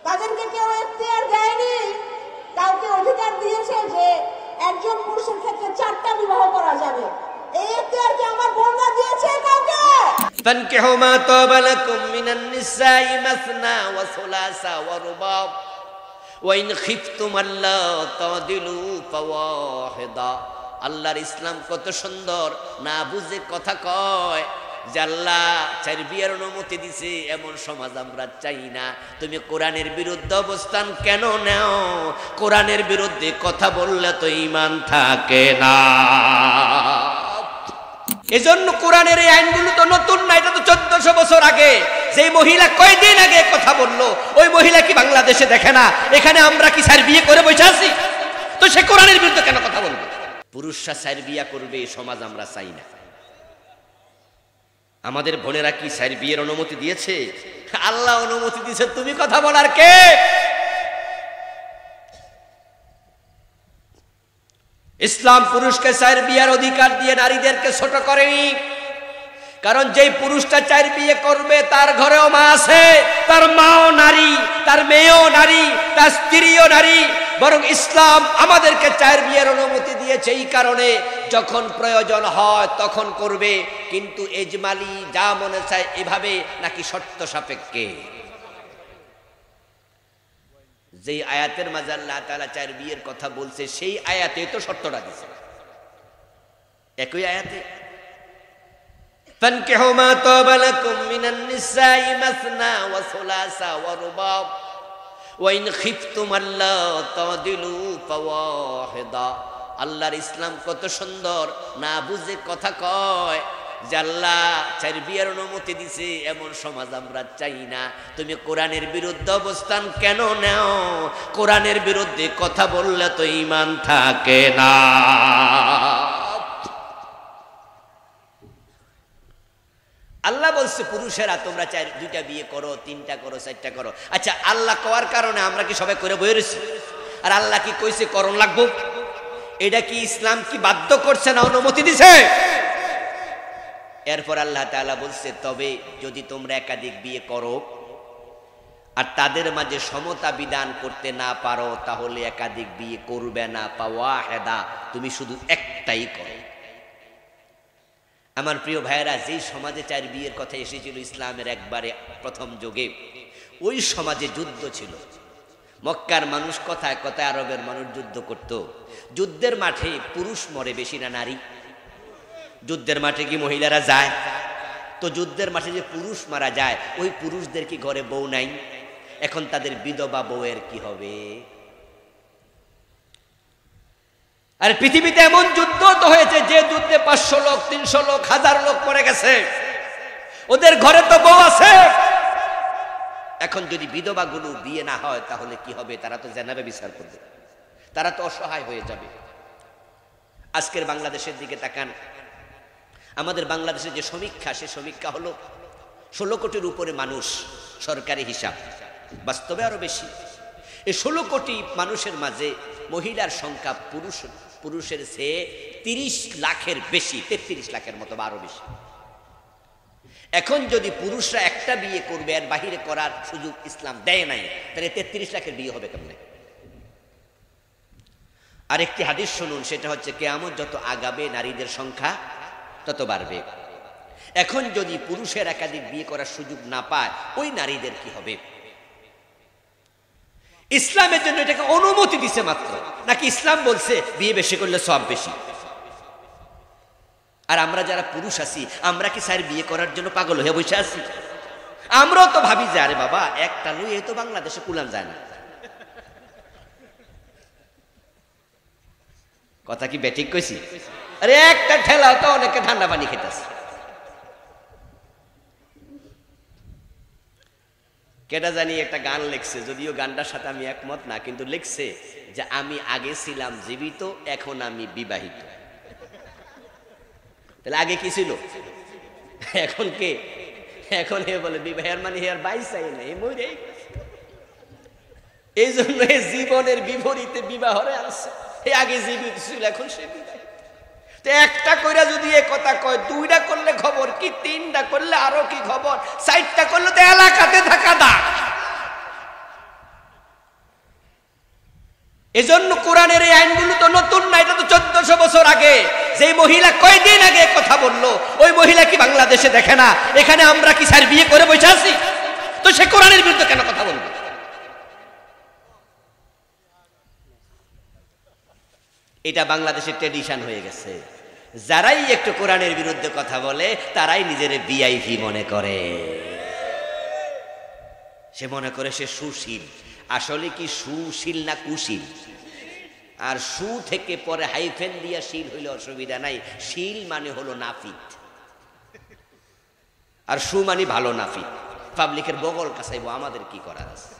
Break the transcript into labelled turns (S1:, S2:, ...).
S1: তাদেরকে কেউ এখতিয়ার দেয়নি, কাউকে অধিকার দিয়েছে যে একজন পুরুষের ক্ষেত্রে 4টা বিবাহ করা যাবে। এই এখতিয়ার কি আমার বোনরা দিয়েছে কাউকে?
S2: ফানকিহু মা তাবা লাকুম মিনান নিসাই মাসনা ওয়া সুলাসা ওয়া রুবা ওয়া ইন খিফতুম আল্লা তাদিলু ফাওয়াহিদা। আল্লাহর ইসলাম কত সুন্দর, না বুঝে কথা কয় যে আল্লাহ 4 বিয়ের অনুমতি দিছে, এমন সমাজ আমরা চাই না। তুমি কোরআনের বিরুদ্ধে অবস্থান কেন নাও? কোরআনের বিরুদ্ধে কথা বললে তো ঈমান থাকে না। এজন্য কোরআনের এই আইনগুলো তো নতুন না, এটা তো 1400 বছর আগে। যেই মহিলা কয়দিন আগে কথা বললো, ওই মহিলা কি বাংলাদেশে দেখে না? এখানে আমরা কি 4 বিয়ে করে বসে আছি? তো সে কোরআনের বিরুদ্ধে কেন কথা বলবে? পুরুষরা 4 বিয়ে করবে এই সমাজ আমরা চাই না। আমাদের বোনেরা কি 4 বিয়ের অনুমতি দিয়েছে? আল্লাহ অনুমতি দিয়েছে, তুমি কথা বলার কে? ইসলাম পুরুষকে 4 বিয়ের অধিকার দিয়ে নারীদেরকে ছোট করেনি। কারণ যেই পুরুষটা 4 বিয়ে করবে তার ঘরেও মা আছে, তার মাও নারী, তার মেয়েও নারী, তার স্ত্রীও নারী। বরং ইসলাম আমাদেরকে 4 বিয়ের অনুমতি দিয়েছে এই কারণে যখন প্রয়োজন হয় তখন করবে, কিন্তু ইজমালি যা মনে চায় এভাবে নাকি শর্ত সাপেক্ষে। যেই আয়াতের মাঝে আল্লাহ তাআলা 4 বিয়ের কথা বলছে সেই আয়াতে তো শর্তটা দিয়েছে। একই আয়াতে ফানকিহু মা তাবা লাকুম মিনান নিসাই মাসনা ওয়া সুলাসা ওয়া রুবা ওয়া ইন খিফতুম আল্লা তাদিলু ফাওয়াহিদা। আল্লাহর ইসলাম কত সুন্দর, না বুঝে কথা কয় যে আল্লাহ 4 বিয়ের অনুমতি দিছে, এমন সমাজ আমরা চাই না। তুমি কোরআনের বিরুদ্ধে অবস্থান কেন নাও? কোরআনের বিরুদ্ধে কথা বললে তো ঈমান থাকে না। আল্লাহ বলছে পুরুষেরা তোমরা 2টা বিয়ে করো, 3টা করো, 4টা করো। আচ্ছা, আল্লাহ কোয়ার কারণে আমরা কি সবাই করে বয়ে রয়েছি? আর আল্লাহ কি কইছে করণ লাগবো? এটা কি ইসলাম কি বাধ্য করছে না অনুমতি দিছে? এরপর আল্লাহ তাআলা বলছে তবে যদি তোমরা একাধিক বিয়ে করো আর তাদের মাঝে সমতা বিধান করতে না পারো তাহলে একাধিক বিয়ে করবে না। ফাওয়াহিদা, তুমি শুধু একটাই করো। আমার প্রিয় ভাইয়েরা, যেই সমাজে 4 বিয়ের কথা এসেছিল ইসলামের একবারে প্রথম যুগে, ওই সমাজে যুদ্ধ ছিল। মক্কার মানুষ কথায় কথায় আরবের মানুষ যুদ্ধ করত। যুদ্ধের মাঠে পুরুষ মরে বেশি না নারী? যুদ্ধের মাঠে কি মহিলারা যায়? তো যুদ্ধের মাঠে যে পুরুষ মারা যায়, ওই পুরুষদের কি ঘরে বউ নাই? এখন তাদের বিধবা বউয়ের কি হবে? আর পৃথিবীতে এমন যুদ্ধ তো হয়েছে যে যুদ্ধে 500 লোক, 300 লোক, 1000 লোক মরে গেছে, ওদের ঘরে তো বউ আছে। এখন যদি বিধবা গুলো বিয়ে না হয় তাহলে কি হবে? তারা তো জানাবে বিচার করবে, তারা তো অসহায় হয়ে যাবে। আজকের বাংলাদেশের দিকে তাকান। আমাদের বাংলাদেশের যে সমীক্ষা, সে সমীক্ষা হলো 16 কোটির উপরে মানুষ, সরকারি হিসাব, বাস্তবে আরো বেশি। এই 16 কোটি মানুষের মাঝে মহিলার সংখ্যা পুরুষের চেয়ে 30 লাখের বেশি, 33 লাখের মতো বা আরো বেশি। এখন যদি পুরুষরা একটা বিয়ে করবে আর বাহিরে করার সুযোগ ইসলাম দেয় নাই, তাহলে 33 লাখের বিয়ে হবে কেমনে? আরেকটি হাদিস শুনুন, সেটা হচ্ছে কিয়ামত যত আগাবে নারীদের সংখ্যা তত বাড়বে। এখন যদি পুরুষের একাধিক বিয়ে করার সুযোগ না পায়, ওই নারীদের কি হবে? ইসলামের জন্য এটাকে অনুমতি দিছে মাত্র, নাকি ইসলাম বলছে বিয়ে বেশি করলে সওয়াব বেশি? আর আমরা যারা পুরুষ আছি, আমরা কি 4 বিয়ে করার জন্য পাগল হয়ে বসে আছি? আমরাও তো ভাবি যে আরে বাবা একটা লইয়ে তো বাংলাদেশে কুলান যায় না। কথা কি বেঠিক কইছি? আরে একটা ঠেলাও তো অনেকে ঠান্ডা পানি খেতেছে। কেটা জানি একটা গান লিখছে, যদিও গানটার সাথে আমি একমত না, কিন্তু লিখছে যে আমি আগে ছিলাম জীবিত, এখন আমি বিবাহিত। তাহলে আগে কি ছিল? এখন কে? এখন হে বলে বিবাহের মানে হে আর বাইশ চাই না, এই জন্য জীবনের বিপরীতে বিবাহরে আসছে। আগে জীবিত ছিল, এখন সে বিবাহিত। তো একটা কইরা যদি এ কথা কয়, 2টা করলে খবর কি, 3টা করলে আরো কি খবর, 4টা করলে তো এলাকাতে থাকা দা। এজন্য কোরআনের এই আইনগুলো তো নতুন না, এটা তো 1400 বছর আগে। যে মহিলা কয়দিন আগে কথা বললো, ওই মহিলা কি বাংলাদেশে দেখে না? এখানে আমরা কি স্যার বিয়ে করে বসে আছি? তো সে কোরআনের বিরুদ্ধে কেন কথা বলবে? এটা বাংলাদেশের ট্রেডিশন হয়ে গেছে। যারাই একটু কোরআনের বিরুদ্ধে কথা বলে তারাই নিজের ভিআইপি মনে করে। সে মনে করে সে সুশীল। আসলে কি সুশীল না কুশীল? আর সু থেকে পরে হাইফেন দিয়া শীল হইলে অসুবিধা নাই। শীল মানে হলো নাফিত, আর সু মানে ভালো নাফিত। পাবলিকের বগল কাছাইবো, আমাদের কি করার আছে?